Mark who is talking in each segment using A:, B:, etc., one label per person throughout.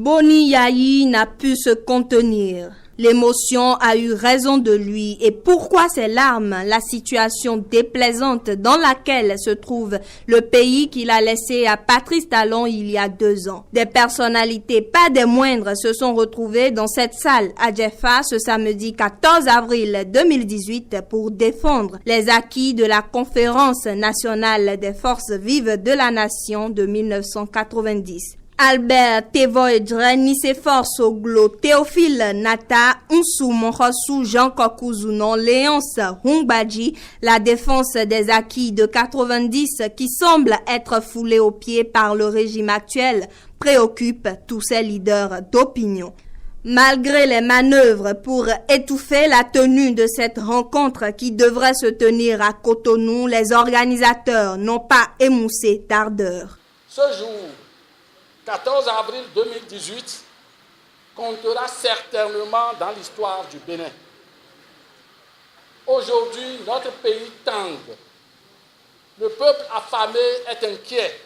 A: Boni Yayi n'a pu se contenir. L'émotion a eu raison de lui. Et pourquoi ces larmes? La situation déplaisante dans laquelle se trouve le pays qu'il a laissé à Patrice Talon il y a 2 ans. Des personnalités pas des moindres se sont retrouvées dans cette salle à Djefa ce samedi 14 avril 2018 pour défendre les acquis de la Conférence nationale des forces vives de la nation de 1990. Albert Tevoedre, Nicéphore Soglo, Théophile Nata, Unsou Monrossou, Jean Kokouzunon, Léonce Humbadji, la défense des acquis de 90 qui semble être foulée aux pieds par le régime actuel préoccupe tous ces leaders d'opinion. Malgré les manœuvres pour étouffer la tenue de cette rencontre qui devrait se tenir à Cotonou, les organisateurs n'ont pas émoussé d'ardeur.
B: Ce jour, 14 avril 2018, comptera certainement dans l'histoire du Bénin. Aujourd'hui, notre pays tangue. Le peuple affamé est inquiet.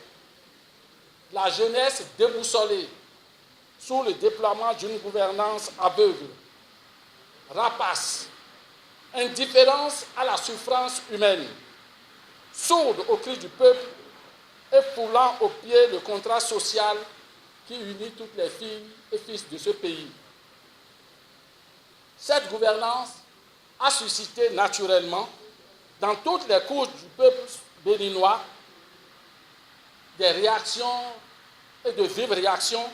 B: La jeunesse déboussolée sous le déploiement d'une gouvernance aveugle. Rapace, indifférence à la souffrance humaine, sourde aux cris du peuple et foulant au pied le contrat social qui unit toutes les filles et fils de ce pays. Cette gouvernance a suscité naturellement, dans toutes les couches du peuple béninois, des réactions et de vives réactions,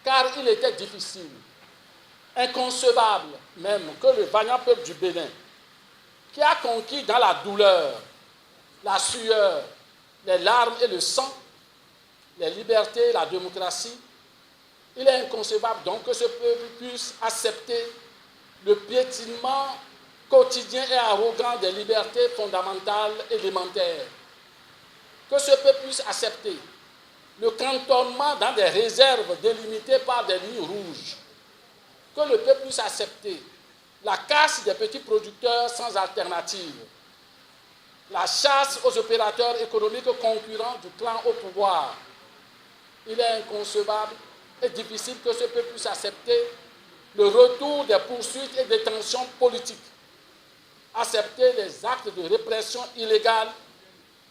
B: car il était difficile, inconcevable même, que le vaillant peuple du Bénin, qui a conquis dans la douleur, la sueur, les larmes et le sang, les libertés et la démocratie, il est inconcevable donc que ce peuple puisse accepter le piétinement quotidien et arrogant des libertés fondamentales élémentaires. Que ce peuple puisse accepter le cantonnement dans des réserves délimitées par des lignes rouges. Que le peuple puisse accepter la casse des petits producteurs sans alternative. La chasse aux opérateurs économiques concurrents du clan au pouvoir. Il est inconcevable et difficile que ce peuple puisse accepter le retour des poursuites et des tensions politiques. Accepter les actes de répression illégale,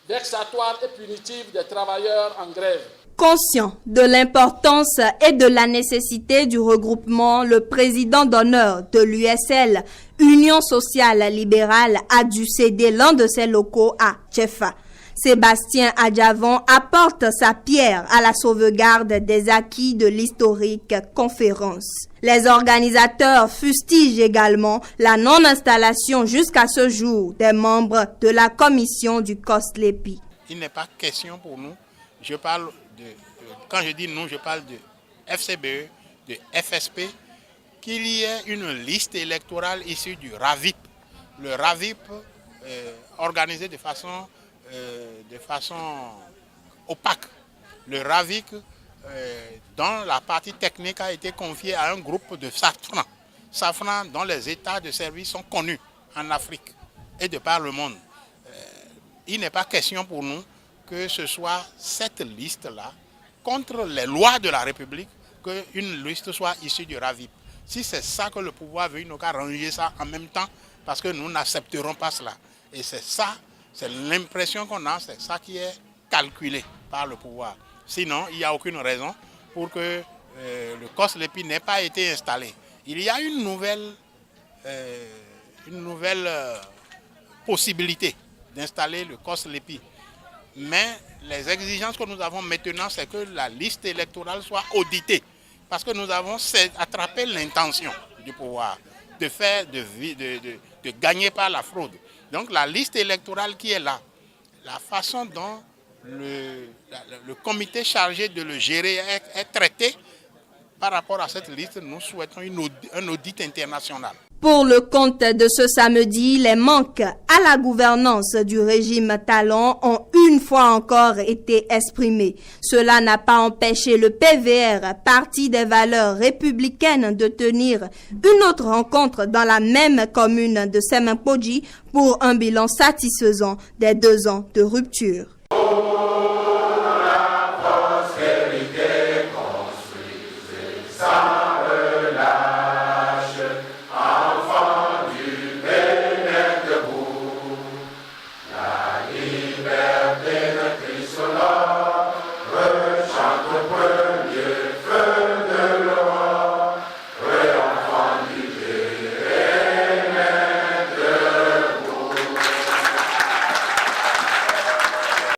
B: vexatoires et punitifs des travailleurs en grève.
A: Conscient de l'importance et de la nécessité du regroupement, le président d'honneur de l'USL, Union sociale libérale, a dû céder l'un de ses locaux à Djefa. Sébastien Adjavon apporte sa pierre à la sauvegarde des acquis de l'historique conférence. Les organisateurs fustigent également la non-installation jusqu'à ce jour des membres de la commission du COSLEPI.
C: Il n'est pas question pour nous, quand je dis nous, je parle de FCBE, de FSP, qu'il y ait une liste électorale issue du RAVIP. Le RAVIP organisé de façon opaque. Le RAVIP, dans la partie technique, a été confié à un groupe de Safran. Safran, dont les états de service sont connus en Afrique et de par le monde. Il n'est pas question pour nous que ce soit cette liste-là, contre les lois de la République, qu'une liste soit issue du RAVIP. Si c'est ça que le pouvoir veut, il n'a qu'à ranger ça en même temps, parce que nous n'accepterons pas cela. Et c'est ça, c'est l'impression qu'on a, c'est ça qui est calculé par le pouvoir. Sinon, il n'y a aucune raison pour que le COSLEPI n'ait pas été installé. Il y a une nouvelle possibilité d'installer le COSLEPI. Mais les exigences que nous avons maintenant, c'est que la liste électorale soit auditée. Parce que nous avons attrapé l'intention du pouvoir de gagner par la fraude. Donc la liste électorale qui est là, la façon dont le comité chargé de le gérer est traité par rapport à cette liste, nous souhaitons un audit international.
A: Pour le compte de ce samedi, les manques à la gouvernance du régime Talon ont une fois encore été exprimés. Cela n'a pas empêché le PVR, Parti des valeurs républicaines, de tenir une autre rencontre dans la même commune de Semenpodji pour un bilan satisfaisant des 2 ans de rupture.